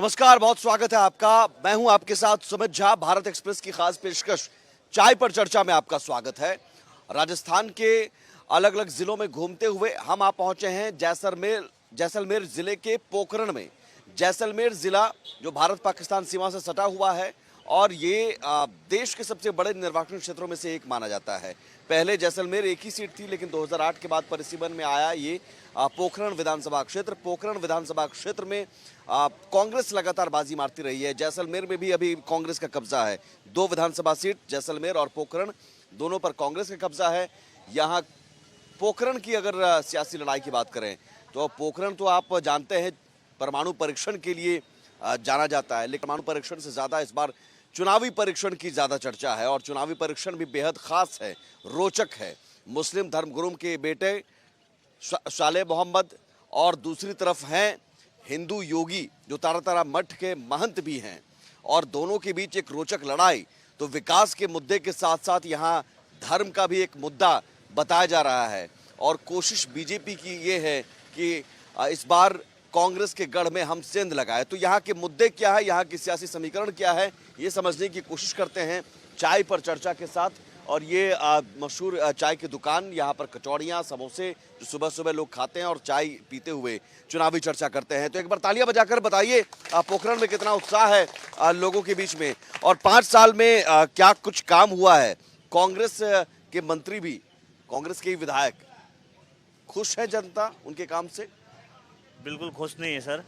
नमस्कार, बहुत स्वागत है आपका। मैं हूं आपके साथ सुमित झा। भारत एक्सप्रेस की खास पेशकश चाय पर चर्चा में आपका स्वागत है। राजस्थान के अलग अलग जिलों में घूमते हुए हम आप पहुंचे हैं जैसलमेर जिले के पोखरण में। जैसलमेर जिला जो भारत पाकिस्तान सीमा से सटा हुआ है और ये देश के सबसे बड़े निर्वाचन क्षेत्रों में से एक माना जाता है। पहले जैसलमेर एक ही सीट थी, लेकिन 2008 के बाद परिसीमन में आया ये पोखरण विधानसभा क्षेत्र। पोखरण विधानसभा क्षेत्र में कांग्रेस लगातार बाजी मारती रही है। जैसलमेर में भी अभी कांग्रेस का कब्जा है। 2 विधानसभा सीट जैसलमेर और पोखरण दोनों पर कांग्रेस का कब्जा है। यहाँ पोखरण की अगर सियासी लड़ाई की बात करें तो पोखरण तो आप जानते हैं परमाणु परीक्षण के लिए जाना जाता है, लेकिन परमाणु परीक्षण से ज्यादा इस बार चुनावी परीक्षण की ज्यादा चर्चा है और चुनावी परीक्षण भी बेहद खास है, रोचक है। मुस्लिम धर्मगुरु के बेटे साले मोहम्मद और दूसरी तरफ हैं हिंदू योगी जो तारा मठ के महंत भी हैं और दोनों के बीच एक रोचक लड़ाई। तो विकास के मुद्दे के साथ साथ यहाँ धर्म का भी एक मुद्दा बताया जा रहा है और कोशिश बीजेपी की ये है कि इस बार कांग्रेस के गढ़ में हम सेंध लगाए। तो यहाँ के मुद्दे क्या है, यहाँ की सियासी समीकरण क्या है, ये समझने की कोशिश करते हैं चाय पर चर्चा के साथ। और ये मशहूर चाय की दुकान, यहाँ पर कचौड़ियाँ समोसे जो सुबह सुबह लोग खाते हैं और चाय पीते हुए चुनावी चर्चा करते हैं। तो एक बार तालियां बजाकर बताइए पोखरण में कितना उत्साह है लोगों के बीच में और 5 साल में क्या कुछ काम हुआ है। कांग्रेस के मंत्री भी, कांग्रेस के विधायक, खुश है जनता उनके काम से? बिल्कुल खुश नहीं है सर।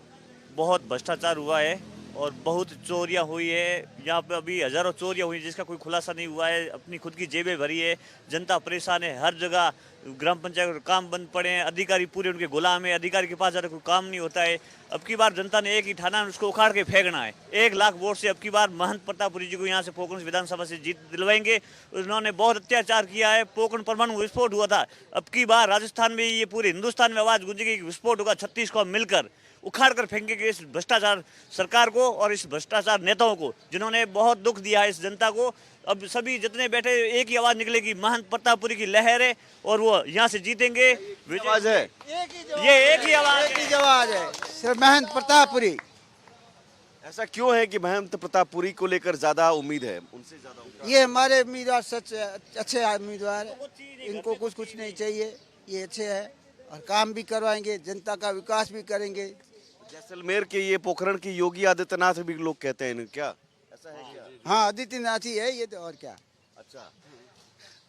बहुत भ्रष्टाचार हुआ है और बहुत चोरियां हुई है। यहाँ पे अभी हजारों चोरियां हुई जिसका कोई खुलासा नहीं हुआ है। अपनी खुद की जेबें भरी है, जनता परेशान है। हर जगह ग्राम पंचायत काम बंद पड़े हैं, अधिकारी पूरे उनके गुलाम है, अधिकारी के पास ज़्यादा कोई काम नहीं होता है। अब की बार जनता ने एक ही ठाना है, उसको उखाड़ के फेंकना है। 1 लाख वोट से अब की बार महंत प्रतापपुरी जी को यहाँ से पोखरण विधानसभा से जीत दिलवाएंगे। उन्होंने बहुत अत्याचार किया है। पोखरण परमाणु विस्फोट हुआ था, अब की बार राजस्थान में ये पूरे हिंदुस्तान में आवाज़ गूंजेगी कि विस्फोट होगा। 36 को मिलकर उखाड़ कर फेंकेंगे इस भ्रष्टाचार सरकार को और इस भ्रष्टाचार नेताओं को, जिन्होंने बहुत दुख दिया है इस जनता को। अब सभी जितने बैठे एक ही आवाज निकलेगी, महंत प्रतापपुरी की लहर है और वो यहाँ से जीतेंगे। आवाज है ये एक ही आवाज है, सिर्फ महंत प्रतापपुरी। ऐसा क्यों है कि महंत प्रतापपुरी को लेकर ज्यादा उम्मीद है, उनसे ज्यादा उम्मीद? ये हमारे उम्मीदवार सच अच्छे उम्मीदवार है, इनको कुछ नहीं चाहिए। ये अच्छे हैं और काम भी करवाएंगे, जनता का विकास भी करेंगे। जैसलमेर के ये पोखरण की योगी आदित्यनाथ भी लोग कहते हैं, क्या ऐसा है क्या? हाँ, आदित्यनाथ ही है ये तो, और क्या। अच्छा,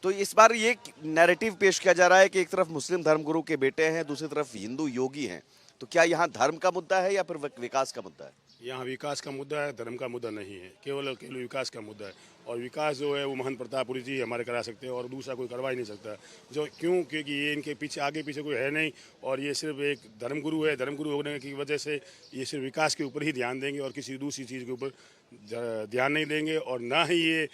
तो इस बार ये नैरेटिव पेश किया जा रहा है कि एक तरफ मुस्लिम धर्मगुरु के बेटे हैं, दूसरी तरफ हिंदू योगी हैं। तो क्या यहाँ धर्म का मुद्दा है या फिर विकास का मुद्दा है? यहाँ विकास का मुद्दा है, धर्म का मुद्दा नहीं है। केवल विकास का मुद्दा है और विकास जो है वो महंत प्रतापपुरी जी हमारे करा सकते हैं और दूसरा कोई करवा ही नहीं सकता। जो क्यों? क्योंकि ये इनके पीछे आगे पीछे कोई है नहीं और ये सिर्फ एक धर्मगुरु है। धर्मगुरु होने की वजह से ये सिर्फ विकास के ऊपर ही ध्यान देंगे और किसी दूसरी चीज़ के ऊपर ध्यान नहीं देंगे और ना ही ये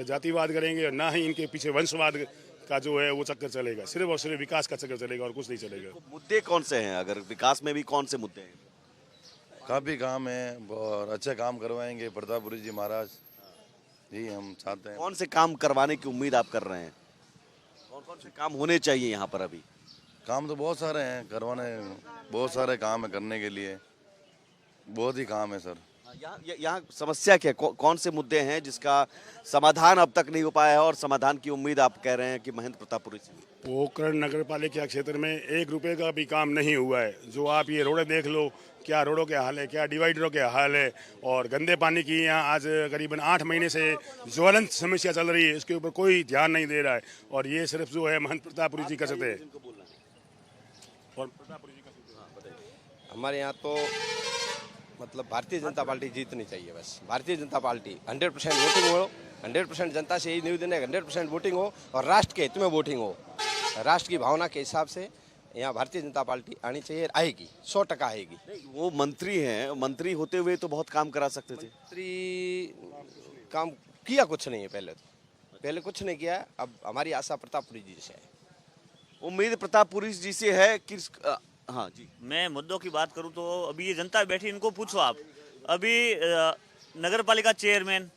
जातिवाद करेंगे और ना ही इनके पीछे वंशवाद का जो है वो चक्कर चलेगा। सिर्फ और सिर्फ विकास का चक्कर चलेगा और कुछ नहीं चलेगा। तो मुद्दे कौन से हैं? अगर विकास में भी कौन से मुद्दे हैं? काफ़ी काम है और अच्छे काम करवाएंगे प्रतापपुरी जी महाराज जी, हम चाहते हैं। कौन से काम करवाने की उम्मीद आप कर रहे हैं? कौन कौन से काम होने चाहिए यहाँ पर? अभी काम तो बहुत सारे हैं करवाने, बहुत सारे काम है करने के लिए, बहुत ही काम है सर। यहाँ समस्या क्या है? कौन से मुद्दे हैं जिसका समाधान अब तक नहीं हो पाया है और समाधान की उम्मीद आप कह रहे हैं कि महंत प्रतापपुरी से? पोखरण नगर पालिका क्षेत्र में 1 रुपये का भी काम नहीं हुआ है। जो आप ये रोडें देख लो, क्या रोडों के हाल है, क्या डिवाइडरों के हाल है और गंदे पानी की यहाँ आज करीबन 8 महीने से ज्वलंत समस्या चल रही है। इसके ऊपर कोई ध्यान नहीं दे रहा है और ये सिर्फ जो है महंत प्रतापपुरी जी कर सकते हैं और प्रतापपुरी जी कर सकते हैं। हमारे यहाँ तो मतलब भारतीय जनता पार्टी जीतनी चाहिए। बस भारतीय जनता पार्टी 100% वोटिंग हो, 100% जनता से यही निवेदन है, 100% वोटिंग हो और राष्ट्र के हित में वोटिंग हो। राष्ट्र की भावना के हिसाब से यहाँ भारतीय जनता पार्टी आनी चाहिए, आएगी, 100% आएगी। वो मंत्री हैं, मंत्री होते हुए तो बहुत काम करा सकते थे। मंत्री काम किया कुछ नहीं है, पहले कुछ नहीं किया। अब हमारी आशा प्रतापपुरी जी से है, उम्मीद प्रतापपुरी जी से है कि हाँ जी। मैं मुद्दों की बात करूं तो अभी ये जनता बैठी, इनको पूछो आप। अभी नगर पालिका चेयरमैन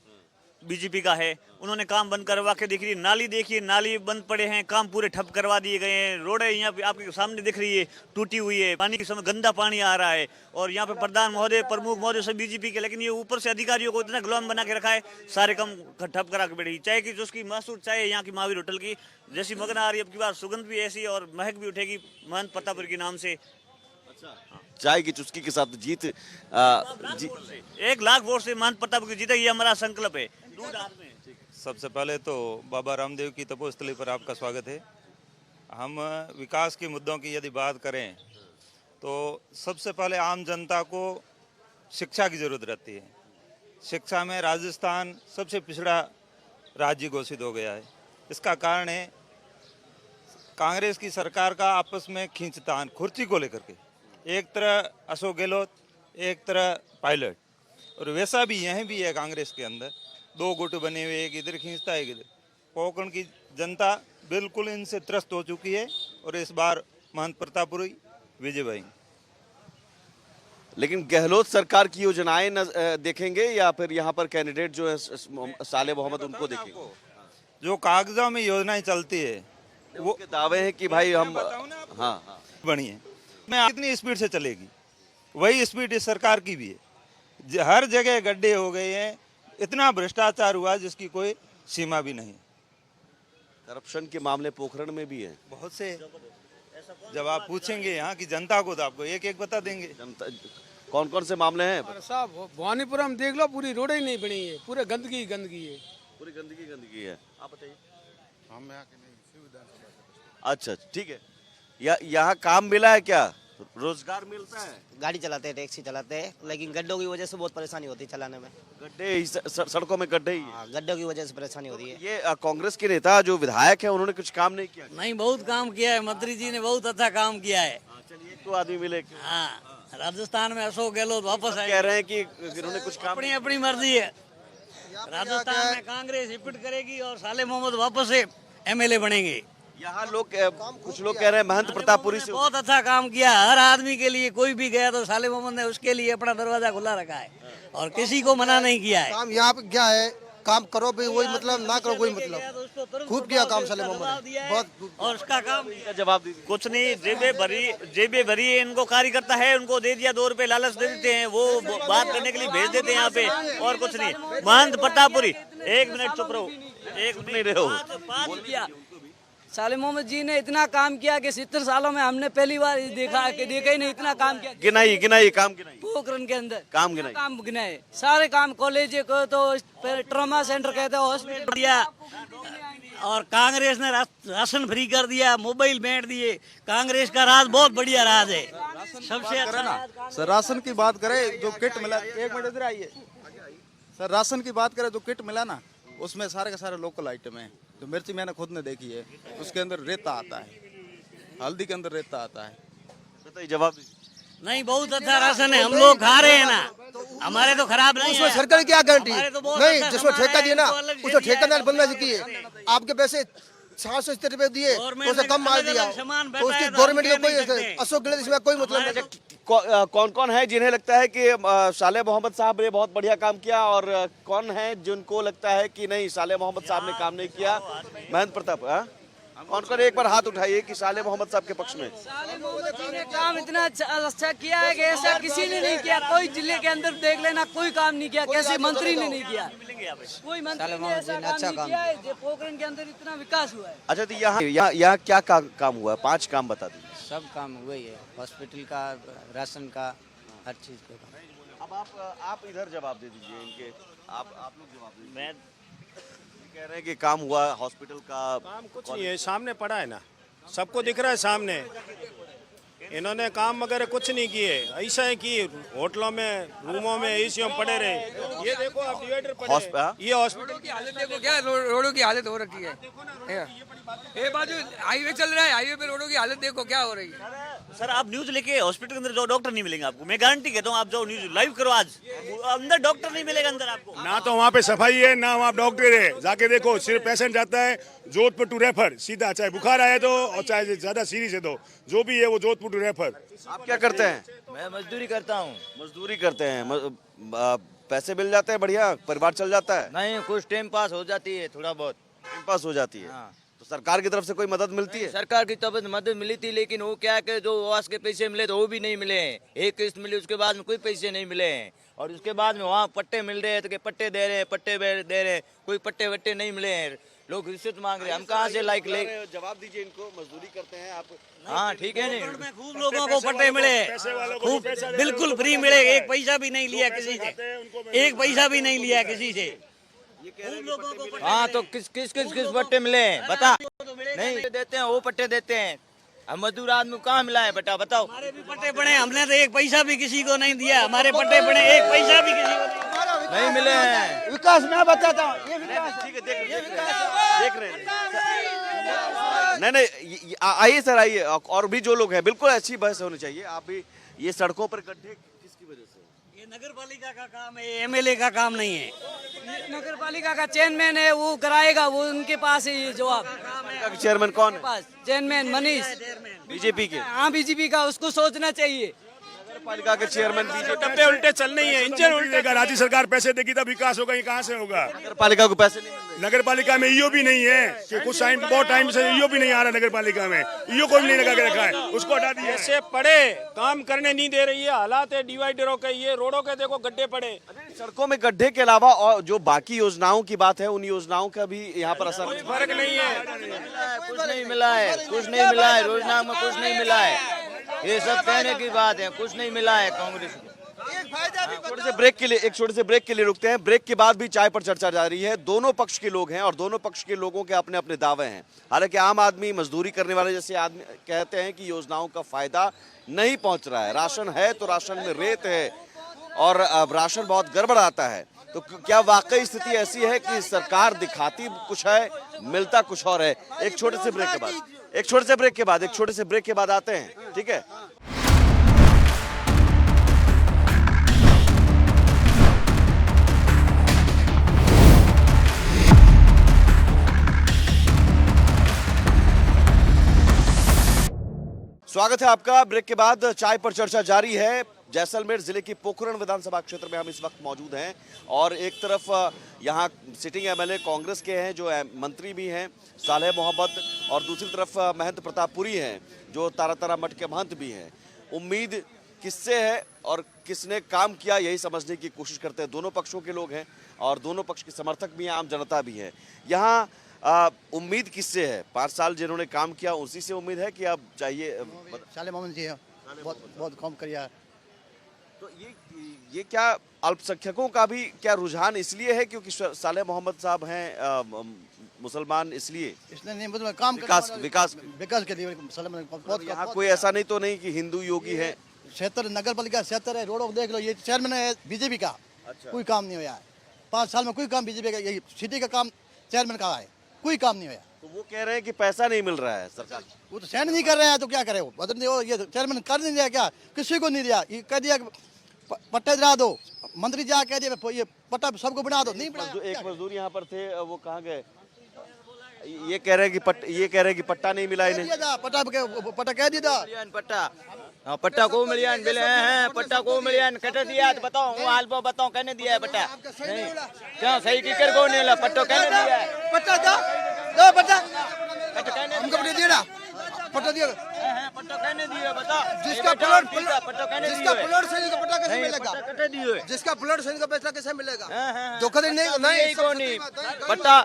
बीजेपी का है। उन्होंने काम बंद करवा के दिख रही है, नाली देखिए, नाली बंद पड़े हैं, काम पूरे ठप करवा दिए गए हैं। रोडें यहाँ पे आपके सामने दिख रही है, टूटी हुई है, पानी के समय गंदा पानी आ रहा है। और यहाँ पे प्रधान महोदय, प्रमुख महोदय सब बीजेपी के, लेकिन ये ऊपर से अधिकारियों को इतना गुलाम बना के रखा है, सारे काम ठप करा के बैठी। चाय की जो उसकी मशहूर चाय है यहाँ की महावीर होटल की, जैसी मगन आ रही है, अब की बार सुगंध भी ऐसी और महक भी उठेगी महंत प्रतापपुर के नाम से। चाय की चुस्की के साथ जीत 1 लाख वोट से महंत प्रतापपुर की जीता, ये हमारा संकल्प है। दूध हाथ में। सबसे पहले तो बाबा रामदेव की तपोस्थली पर आपका स्वागत है। हम विकास के मुद्दों की यदि बात करें तो सबसे पहले आम जनता को शिक्षा की ज़रूरत रहती है। शिक्षा में राजस्थान सबसे पिछड़ा राज्य घोषित हो गया है। इसका कारण है कांग्रेस की सरकार का आपस में खींचतान, कुर्सी को लेकर के। एक तरह अशोक गहलोत, एक तरह पायलट, और वैसा भी यहीं भी है कांग्रेस के अंदर। 2 गुट बने हुए, एक इधर खींचता है, एक इधर। कोंकण की जनता बिल्कुल इनसे त्रस्त हो चुकी है और इस बार महंत प्रतापपुरी विजय भाई। लेकिन गहलोत सरकार की योजनाएं देखेंगे या फिर यहाँ पर कैंडिडेट जो है साले मोहम्मद उनको देखेंगे? जो कागजों में योजनाएं चलती है वो के दावे हैं कि भाई हम हाँ बनी है, मैं कितनी स्पीड से चलेगी, वही स्पीड इस सरकार की भी है। हर जगह गड्ढे हो गए हैं, इतना भ्रष्टाचार हुआ जिसकी कोई सीमा भी नहीं। करप्शन के मामले पोखरण में भी है बहुत से। जब आप पूछेंगे यहाँ की जनता को तो आपको एक एक बता देंगे। जनता कौन कौन से मामले हैं? साहब भवानीपुरम देख लो, पूरी रोड ही नहीं बनी है, पूरे गंदगी गंदगी है, पूरी गंदगी है। आप बताइए। हम यहाँ के नहीं। अच्छा ठीक है। यहाँ काम मिला है क्या? रोजगार मिलता है? गाड़ी चलाते हैं, टैक्सी चलाते हैं, लेकिन गड्ढों की वजह से बहुत परेशानी होती है चलाने में। गड्ढे सड़कों में गड्ढे ही है। हाँ, गड्ढों की वजह से परेशानी होती है। ये कांग्रेस के नेता जो विधायक है उन्होंने कुछ काम नहीं किया? नहीं, बहुत काम किया है, मंत्री जी ने बहुत अच्छा काम किया है। चलिए एक तो आदमी मिले। हाँ, राजस्थान में अशोक गहलोत वापस आए। कह रहे हैं कि इन्होंने कुछ काम अपनी अपनी मर्जी है। राजस्थान में कांग्रेस रिपीट करेगी और साले मोहम्मद वापस से MLA बनेंगे। यहाँ लोग कुछ लोग कह रहे हैं महंत प्रतापपुरी से बहुत अच्छा काम किया, हर आदमी के लिए। कोई भी गया तो साले मोहम्मद ने उसके लिए अपना दरवाजा खुला रखा है और किसी को मना नहीं किया है। काम यहाँ पे क्या है, काम करो भी वही मतलब, ना करो कोई मतलब। खूब किया काम साले मोहम्मद ने, बहुत। और उसका काम जवाब दीजिए। कुछ नहीं, जेबे भरी है, इनको कार्यकर्ता है, उनको दे दिया, 2 रुपए लालच दे देते हैं, वो बात करने के लिए भेज देते हैं यहाँ पे, और कुछ नहीं। महंत प्रतापपुरी, 1 मिनट चुप रहो, 1 मिनट रहो। साले मोहम्मद जी ने इतना काम किया कि 70 सालों में हमने पहली बार देखा ही नहीं, इतना काम किया। गिनाई काम गिनाई पोखरण के अंदर काम गिनाए सारे काम। कॉलेज को तो ट्रॉमा सेंटर कहते हैं, हॉस्पिटल दिया, और कांग्रेस ने राशन फ्री कर दिया, मोबाइल बांट दिए। कांग्रेस का राज बहुत बढ़िया राज है, सबसे अच्छा। सर राशन की बात करें, जो किट मिला, 1 मिनट इधर आइए सर। राशन की बात करें, जो किट मिला ना, उसमें सारे के सारे लोकल आइटम है। जो मिर्ची मैंने खुद ने देखी है, उसके अंदर रेता आता है, हल्दी के अंदर रेता आता है। बताइए, जवाब दीजिए। नहीं, बहुत अच्छा राशन है, हम लोग खा रहे हैं ना, हमारे तो खराब नहीं है। सरकार क्या गारंटी नहीं, अच्छा जिसको ठेका दिया ना सामान है, उसको ठेकेदार बनना चाहिए। आपके पैसे 770 रुपए दिए तो उसे कम माल दिया, तो उसकी गवर्नमेंट का कोई, अशोक गहलोत इसमें कोई मतलब नहीं। कौन कौन है जिन्हें लगता है कि साले मोहम्मद साहब ने बहुत बढ़िया काम किया, और कौन है जिनको लगता है कि नहीं, साले मोहम्मद साहब ने काम नहीं किया? महंत प्रताप, कौन कौन एक बार हाथ उठाइए कि साले मोहम्मद साहब के पक्ष में। साले मोहम्मद जी ने काम इतना अच्छा किया है कि ऐसा किसी ने नहीं किया। कोई जिले के अंदर देख लेना, कोई काम नहीं किया, कैसे मंत्री ने नहीं किया, कोई मंत्री ने ऐसा काम नहीं किया है जो पोखरण के अंदर इतना विकास हुआ है। अच्छा, तो यहाँ क्या काम हुआ है? 5 काम बता दीजिए। सब काम हुए है, हॉस्पिटल का, राशन का, हर चीज का। अब आप इधर जवाब दे दीजिए इनके, आप लोग जवाब दीजिए। मैं कह रहे हैं कि काम हुआ हॉस्पिटल का। काम कुछ नहीं है, सामने पड़ा है ना, सबको दिख रहा है सामने। इन्होंने काम वगैरह कुछ नहीं किए, ऐसा है कि होटलों में, रूमों में, एसीओ में पड़े रहे। ये देखो आप डिवाइडर पड़े हैं, ये हॉस्पिटल की हालत देखो, क्या रोडों की हालत हो रखी है। ये बाजू हाईवे चल रहा है, हाईवे पे रोडों की हालत देखो क्या हो रही है। सर, आप न्यूज लेके हॉस्पिटल के अंदर जाओ, डॉक्टर नहीं मिलेंगे आपको, मैं गारंटी कहता हूँ। आप जाओ न्यूज लाइव करो, आज अंदर डॉक्टर नहीं मिलेगा अंदर आपको। ना तो वहाँ पे सफाई है, ना वहाँ डॉक्टर है। जाके देखो, सिर्फ पेशेंट जाता है जोधपुर टू रेफर सीधा, चाहे बुखार आए तो और चाहे ज्यादा सीरियस है तो, जो भी है वो जोधपुर टू रेफर। आप क्या करते हैं? मैं मजदूरी करता हूँ। मजदूरी करते हैं। पैसे मिल जाते हैं, बढ़िया परिवार चल जाता है, नहीं कुछ टाइम पास हो जाती है थोड़ा बहुत। टाइम पास हो जाती है। हाँ। तो सरकार की तरफ से कोई मदद मिलती है? सरकार की तरफ से मदद मिली थी, लेकिन वो क्या है कि जो आवास के पैसे मिले तो वो भी नहीं मिले हैं। एक किस्त मिली, उसके बाद में कोई पैसे नहीं मिले हैं। और उसके बाद में वहाँ पट्टे मिल रहे हैं तो पट्टे दे रहे हैं, पट्टे दे रहे हैं, कोई पट्टे वट्टे नहीं मिले हैं। लोग रिश्वत मांग रहे हैं, हम कहाँ से लाइक ले। जवाब दीजिए इनको, मजदूरी करते हैं आप। हाँ ठीक है नहीं, खूब लोगों को पट्टे मिले, खूब बिल्कुल फ्री मिले, एक पैसा भी नहीं लिया किसी से, एक पैसा भी नहीं लिया किसी से। हाँ तो किस पट्टे मिले हैं बता? नहीं देते हैं, वो पट्टे देते हैं। हम मजदूर आदमी को कहाँ मिला है बेटा बताओ? हमारे भी पट्टे पड़े, हमने तो एक पैसा भी किसी को नहीं दिया। हमारे पट्टे पड़े, एक पैसा भी किसी को नहीं मिले हैं। विकास मैं बताता हूँ, ये विकास ठीक है, देख रहे हैं। नहीं, आइए सर, आइए। और भी जो लोग हैं, बिल्कुल अच्छी बहस होनी चाहिए। आप भी, ये सड़कों पर गड्ढे किसकी वजह से? ये नगर पालिका का काम है, एमएलए का काम नहीं है। नगर पालिका का चेयरमैन है, वो कराएगा, वो उनके पास है ये जवाब। चेयरमैन कौन है? चेयरमैन मनीष, बीजेपी के। हाँ बीजेपी का, उसको सोचना चाहिए। नगर पालिका के चेयरमैन बीजेपी। डब्बे उल्टे चलने ही है, इंजन उल्टे का। राज्य सरकार पैसे देगी तब विकास होगा, ये कहाँ से होगा? नगर पालिका को पैसे नहीं मिल रहे। नगर पालिका में ईओ भी नहीं है कि कुछ टाइम, बहुत टाइम से ईओ भी नहीं आ रहा नगर पालिका में। ईओ को भी नहीं लगा के रखा है, उसको हटा दिया। ऐसे पड़े काम करने नहीं दे रही है, हालात है डिवाइडरों के। ये रोडों के देखो गड्ढे पड़े। सड़कों में गड्ढे के अलावा और जो बाकी योजनाओं की बात है, उन योजनाओं का भी यहाँ पर असर फर्क नहीं है। कुछ नहीं मिला है, कुछ नहीं मिला है, योजना में कुछ नहीं मिला है। ये सब कहने की बात है, कुछ नहीं मिला है कांग्रेस को। छोटे से ब्रेक के लिए, एक छोटे से ब्रेक के लिए रुकते हैं। ब्रेक के बाद भी चाय पर चर्चा जारी है। दोनों पक्ष के लोग हैं और दोनों पक्ष के लोगों के अपने अपने दावे हैं। हालांकि आम आदमी, मजदूरी करने वाले जैसे आदमी कहते हैं कि योजनाओं का फायदा नहीं पहुंच रहा है। राशन है तो राशन में रेत है और अब राशन बहुत गड़बड़ आता है। तो क्या वाकई स्थिति ऐसी है कि सरकार दिखाती कुछ है, मिलता कुछ और है? एक छोटे से ब्रेक के बाद, एक छोटे से ब्रेक के बाद आते हैं, ठीक है? स्वागत है आपका। ब्रेक के बाद चाय पर चर्चा जारी है। जैसलमेर जिले की पोखरण विधानसभा क्षेत्र में हम इस वक्त मौजूद हैं और एक तरफ यहाँ सिटिंग एमएलए कांग्रेस के हैं, जो मंत्री भी हैं सालेह मोहम्मद, और दूसरी तरफ महंत प्रतापपुरी हैं, जो तारा मठ के महंत भी हैं। उम्मीद किससे है और किसने काम किया, यही समझने की कोशिश करते हैं। दोनों पक्षों के लोग हैं और दोनों पक्ष के समर्थक भी हैं, आम जनता भी है। यहाँ उम्मीद किससे है? 5 साल जिन्होंने काम किया उसी से उम्मीद है कि अब चाहिए? सालेह मोहम्मद जी बहुत काम किया। तो ये क्या अल्पसंख्यकों का भी क्या रुझान इसलिए है क्योंकि सालेह मोहम्मद साहब हैं मुसलमान, इसलिए नहीं मतलब काम विकास के लिए बहुत। यहाँ कोई ऐसा नहीं तो नहीं कि हिंदू योगी है? क्षेत्र नगर पालिका क्षेत्र है, रोडों को देख लो, ये चेयरमैन है बीजेपी का। अच्छा। कोई काम नहीं हुआ है 5 साल में, कोई काम बीजेपी का, यही सिटी का काम चेयरमैन का है, कोई काम नहीं हुआ। तो वो कह रहे हैं कि पैसा नहीं मिल रहा है सरकार, वो तो सहन नहीं कर रहे हैं, तो क्या करे वो बदल नहीं। ये चेयरमैन कर नहीं दिया, क्या किसी को नहीं दिया, ये कह दिया पट्टे दिला दो। मंत्री जा कह दिया ये पट्टा सबको बना दो, नहीं बना। एक मजदूर यहाँ पर थे, वो कहाँ गए? ये कह रहे हैं कि पट्टा नहीं मिला इन्हें। पट्टा कह दिया, पट्टा को मिलिया बिल हैं, पट्टा को मिलिया कट दिया तो बताओ, वो हाल पर बताओ कहने दिया है पट्टा? नहीं क्या सही की कर को नहीं ला, पट्टो कहने दिया है? पट्टा दो पट्टा हमको पट्टा दिया, पट्टा दिया, पट्टा कहने दिया बता? जिसका प्लॉट सही का पट्टा कैसे मिलेगा? कटे दिए, जिसका प्लॉट सही का पैसा कैसे मिलेगा? धोखाधड़ी नहीं पट्टा।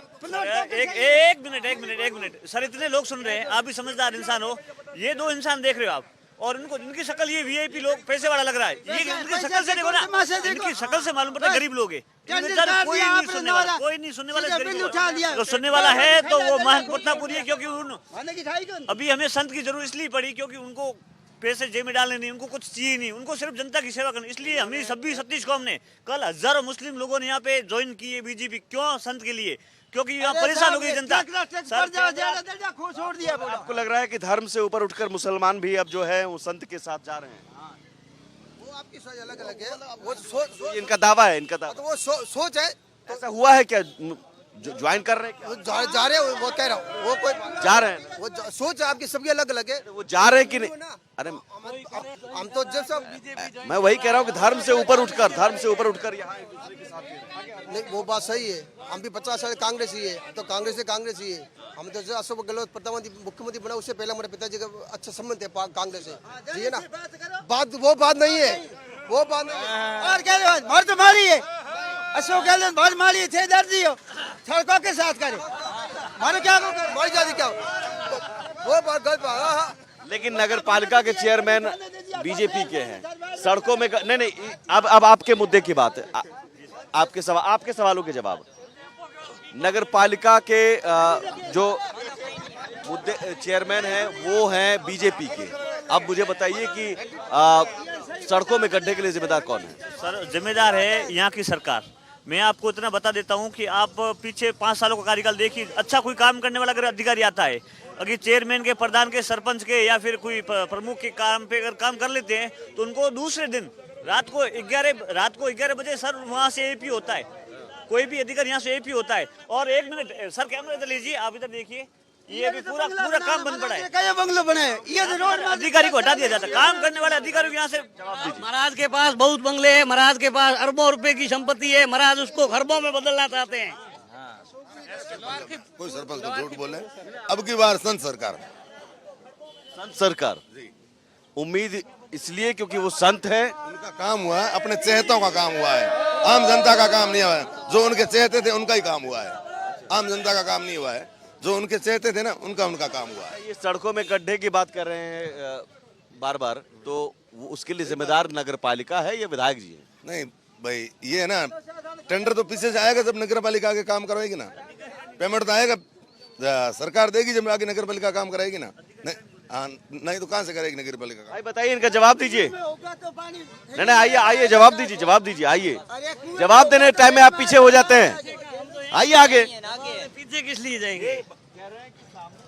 एक मिनट सर, इतने लोग सुन रहे हैं, आप भी समझदार इंसान हो। ये 2 इंसान देख रहे हो आप, और इनको इनकी शक्ल, ये वीआईपी लोग, पैसे वाला लग रहा है। ये इनकी शक्ल से देखो ना, इनकी शक्ल से मालूम पड़ता है गरीब लोग है। कोई नहीं सुनने वाला, तो सुनने वाला है तो वो महंत प्रतापपुरी है, क्योंकि अभी हमें संत की जरूरत इसलिए पड़ी क्योंकि उनको पैसे जेब में डालने नहीं, उनको कुछ चाहिए नहीं, उनको सिर्फ जनता की सेवा करनी। इसलिए हमने सभी सतीश को हमने कल हजारों मुस्लिम लोगों ने यहाँ पे ज्वाइन की है बीजेपी। क्यों? संत के लिए, क्योंकि यहाँ परेशान हो गई जनता। आपको लग रहा है कि धर्म से ऊपर उठकर मुसलमान भी अब जो है वो संत के साथ जा रहे हैं? वो आपकी सोच अलग अलग है, वो सोच इनका दावा है, इनका दावा। तो वो सोच है। ऐसा हुआ है क्या? ज्वाइन कर रहे हैं क्या? जा रहे हो, वो कह रहा हूँ, वो कोई जा रहे हैं वो सोच आपकी सबकी अलग अलग है। वो जा रहे हैं कि नहीं? अरे हम तो जब सब मैं वही कह रहा हूँ कि धर्म से ऊपर उठकर यहाँ एक दूसरे के साथ नहीं, वो बात सही है। हम भी 50 साल कांग्रेस ही है, तो कांग्रेस ही है। हम तो जो अशोक गहलोत प्रधानमंत्री मुख्यमंत्री बना उससे पहले हमारे पिताजी का अच्छा संबंध है कांग्रेस से, जी है ना। वो बात नहीं है, वो बात नहीं है। और क्या भर तो मारी है, अशोक गहलोत भर मारी थे दर्जी हो सड़कों के साथ करे मारे क्या हमारी जाति क्या वो बात गलत बात। लेकिन नगर पालिका के चेयरमैन बीजेपी के हैं, सड़कों में नहीं, अब आपके मुद्दे की बात है, आपके सवालों के जवाब। नगर पालिका के जो मुद्दे चेयरमैन हैं वो हैं बीजेपी के। अब मुझे बताइए कि सड़कों में गड्ढे के लिए जिम्मेदार कौन है? सर जिम्मेदार है यहाँ की सरकार। मैं आपको इतना बता देता हूँ कि आप पीछे 5 सालों का कार्यकाल देखिए, अच्छा कोई काम करने वाला अगर अधिकारी आता है, अगर चेयरमैन के, प्रधान के, सरपंच के या फिर कोई प्रमुख के काम पे अगर काम कर लेते हैं तो उनको दूसरे दिन रात को 11 बजे सर वहाँ से एपी होता है, कोई भी अधिकारी यहाँ से एपी होता है। और 1 मिनट सर कैमरा इधर लीजिए, आप इधर देखिए, ये भी पूरा काम बंद पड़ा है। क्या बंगलो बना है, ये तो रोड अधिकारी को हटा दिया जाता है, काम करने वाले अधिकारी को यहाँ से। महाराज के पास बहुत बंगले हैं, महाराज के पास अरबों रुपए की संपत्ति है, महाराज उसको खरबों में बदलना चाहते हैं। कोई सरपंच को झूठ बोले, अब की बार संत सरकार उम्मीद इसलिए क्योंकि वो संत है, उनका काम हुआ है, अपने चहेतों का काम हुआ है, आम जनता का काम नहीं हुआ है। जो उनके चहेते थे उनका ही काम हुआ है, आम जनता का काम नहीं हुआ है। जो उनके चहेते थे ना उनका काम हुआ है। ये सड़कों में गड्ढे की बात कर रहे हैं बार बार, तो उसके लिए जिम्मेदार नगर पालिका है या विधायक जी है? नहीं भाई, ये है ना, टेंडर तो पीछे से आएगा जब नगर पालिका के काम करवाएगी ना, पेमेंट तो आएगा सरकार देगी जब आगे नगर पालिका काम कराएगी ना। नहीं तो कहाँ से करेगी नगर पालिका? भाई बताइए, इनका जवाब दीजिए। नहीं आइए जवाब दीजिए आइए। जवाब देने टाइम में आप पीछे हो जाते हैं, आइए आगे। पीछे किस लिए जाएंगे? कह रहे हैं कि सामने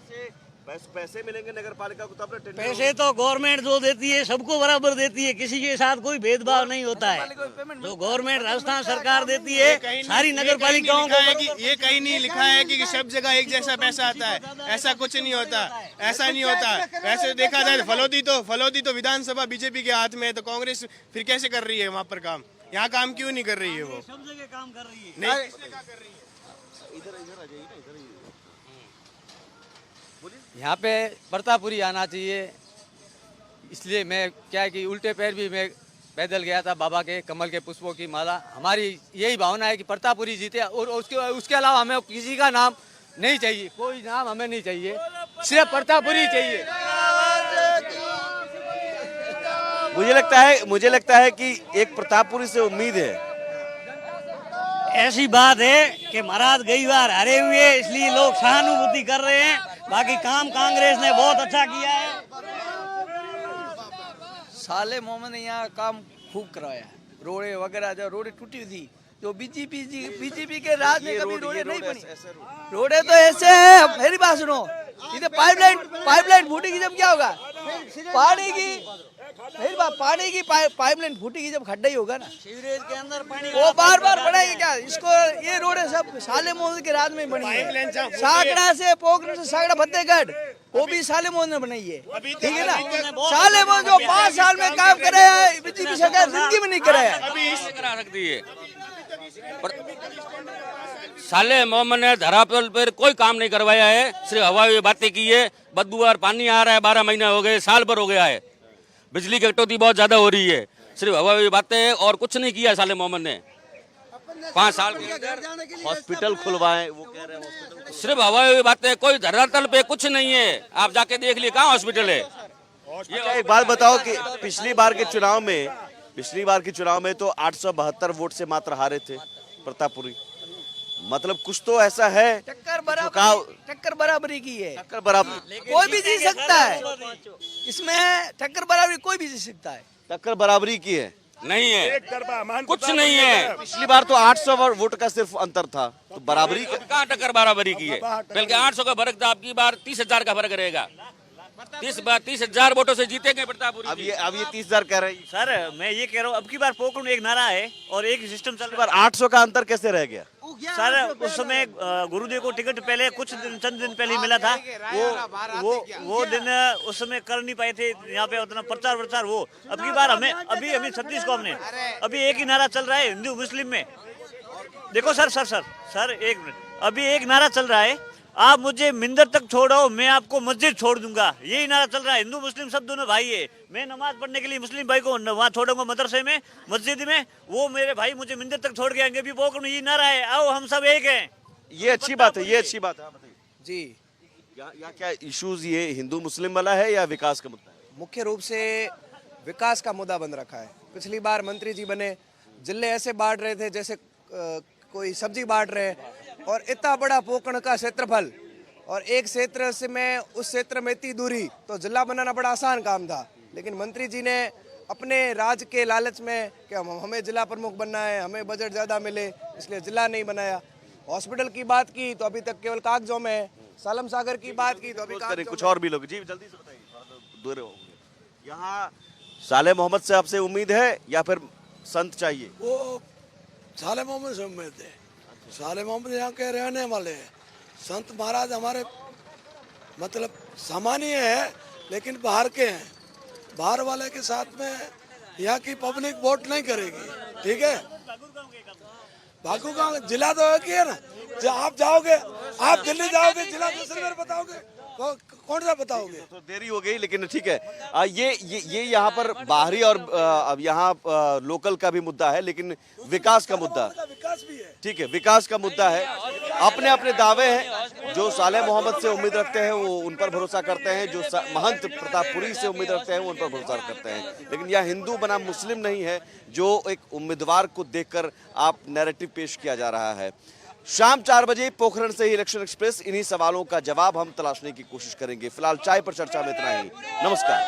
से पैसे मिलेंगे नगर पालिका को, तब पैसे तो गवर्नमेंट जो देती है सबको बराबर देती है, किसी के साथ कोई भेदभाव नहीं होता है। जो गवर्नमेंट राजस्थान सरकार देती है सारी नगर पालिकाओं को। ये कहीं नहीं लिखा है कि सब जगह एक जैसा पैसा आता है, ऐसा कुछ नहीं होता, ऐसा नहीं होता। वैसे देखा जाए फलोदी तो विधानसभा बीजेपी के हाथ में है, तो कांग्रेस फिर कैसे कर रही है वहाँ पर काम? यहाँ काम क्यों नहीं कर रही है? वो सब जगह काम कर रही है। नहीं, यहाँ पे प्रतापुरी आना चाहिए, इसलिए मैं क्या है कि उल्टे पैर भी मैं पैदल गया था बाबा के कमल के पुष्पों की माला। हमारी यही भावना है कि प्रतापुरी जीते, और उसके अलावा हमें किसी का नाम नहीं चाहिए, कोई नाम हमें नहीं चाहिए, सिर्फ प्रतापुरी चाहिए। मुझे लगता है कि एक प्रतापपुरी से उम्मीद है। ऐसी बात है कि महाराज गई बार हारे हुए, इसलिए लोग सहानुभूति कर रहे हैं, बाकी काम कांग्रेस ने बहुत अच्छा किया है। साले मोहम्मद ने यहाँ काम खूब कराया, रोडे वगैरह, जो रोडे टूटी थी, जो बीजेपी के राज में कभी रोडे नहीं बनी। रोडे तो ऐसे है, मेरी बात सुनो, इधर पाइपलाइन फूटेगी जब क्या होगा? पानी की पाइपलाइन फूटेगी जब खड्डा ही होगा ना, सीवरेज के अंदर पानी वो बार बढ़ाएंगे क्या इसको? ये रोडे सब साले मोहम्मद के राज में बनी है। सागड़ा से पोखरण से सागड़ा फतेहगढ़, वो भी साले मोहम्मद ने बनाई है, ठीक है ना। साले मोहम्मद जो 5 साल में काम कराया है, बीजेपी सरकार जिंदगी में नहीं कराया। करा सकती है। साले मोहम्मद ने धरातल पर कोई काम नहीं करवाया है, सिर्फ हवाई बातें की है। बदबूदार पानी आ रहा है, 12 महीने हो गए, साल भर हो गया है। बिजली की कटौती बहुत ज्यादा हो रही है, सिर्फ हवाई बातें और कुछ नहीं किया साले मोहम्मद ने 5 साल के। हॉस्पिटल खुलवाएं, वो कह रहे हैं सिर्फ हवाई बातें, कोई धरातल पे कुछ नहीं है। आप जाके देख लिए कहाँ हॉस्पिटल है। अच्छा, एक बात बताओ कि पिछली बार के चुनाव में तो 872 वोट से मात्र हारे थे प्रतापपुरी। मतलब कुछ तो ऐसा है, टक्कर बराबरी की है, टक्कर बराबर, कोई भी जीत सकता है इसमें, टक्कर बराबरी कोई भी जीत सकता है। टक्कर बराबरी की है, नहीं है, कुछ नहीं है। पिछली बार तो 800 वोट का सिर्फ अंतर था, तो बराबरी कहाँ टक्कर बराबरी की है? बल्कि 800 का फर्क था, आपकी बार 30,000 का फर्क रहेगा। 30,000 वोटों से जीतेंगे प्रतापपुरी। अब ये 30,000 कह रहे हैं। सर मैं ये कह रहा हूँ, अब की बार पोखरण एक नारा है और एक सिस्टम चल रहा है। 800 का अंतर कैसे रह गया? सर उस समय गुरुदेव को टिकट पहले चंद दिन पहले ही मिला था। वो दिन उस समय कर नहीं पाए थे यहाँ पे उतना प्रचार प्रचार। वो अब की बार हमें 36 को हमने अभी एक ही नारा चल रहा है हिंदू मुस्लिम में। देखो सर एक मिनट, अभी एक नारा चल रहा है, आप मुझे मिंदर तक छोड़ो मैं आपको मस्जिद छोड़ दूंगा, यही नारा चल रहा है। हिंदू मुस्लिम सब दोनों भाई है। मैं नमाज पढ़ने के लिए मुस्लिम भाई को वहाँ छोड़ूंगा मदरसे में मस्जिद में, वो मेरे भाई मुझे मिंदर तक छोड़ के आएंगे। भी वो यही नारा है, आओ हम सब एक हैं। ये अच्छी बात है, ये अच्छी बात है। जी यहाँ क्या इश्यूज ये हिंदू मुस्लिम वाला है या विकास का मुद्दा है? मुख्य रूप से विकास का मुद्दा बन रखा है। पिछली बार मंत्री जी बने, जिले ऐसे बांट रहे थे जैसे कोई सब्जी बांट रहे, और इतना बड़ा पोखरण का क्षेत्रफल और एक क्षेत्र से में उस क्षेत्र में इतनी दूरी, तो जिला बनाना बड़ा आसान काम था। लेकिन मंत्री जी ने अपने राज के लालच में कि हमें जिला प्रमुख बनना है, हमें बजट ज़्यादा मिले, इसलिए जिला नहीं बनाया। हॉस्पिटल की बात की तो अभी तक केवल कागजों में है। सालम सागर की बात की तो अभी कुछ और भी लोग जी जल्दी से बताइए, थोड़ा दूर हो। यहाँ साले मोहम्मद से आपसे उम्मीद है या फिर संत चाहिए? वो साले मोहम्मद से उम्मीद है। साले मोहम्मद यहाँ के रहने वाले हैं। संत महाराज हमारे मतलब सामान्य है, लेकिन बाहर के हैं। बाहर वाले के साथ में यहाँ की पब्लिक वोट नहीं करेगी, ठीक है। भागू गाँव जिला तो एक ही है ना। जो आप जाओगे, आप दिल्ली जाओगे, जिला दूसरी बार बताओगे, कौन सा बताओगे? तो देरी हो गई, लेकिन ठीक है। ये यहाँ पर बाहरी और अब यहाँ लोकल का भी मुद्दा है, लेकिन विकास का मुद्दा, विकास भी है, ठीक है, विकास का मुद्दा है। अपने अपने दावे हैं। जो साले मोहम्मद से उम्मीद रखते हैं वो उन पर भरोसा करते हैं, जो महंत प्रतापपुरी से उम्मीद रखते हैं वो उन पर भरोसा करते हैं। लेकिन यह हिंदू बनाम मुस्लिम नहीं है जो एक उम्मीदवार को देखकर आप नैरेटिव पेश किया जा रहा है। शाम 4 बजे पोखरण से ही इलेक्शन एक्सप्रेस, इन्हीं सवालों का जवाब हम तलाशने की कोशिश करेंगे। फिलहाल चाय पर चर्चा में इतना ही। नमस्कार।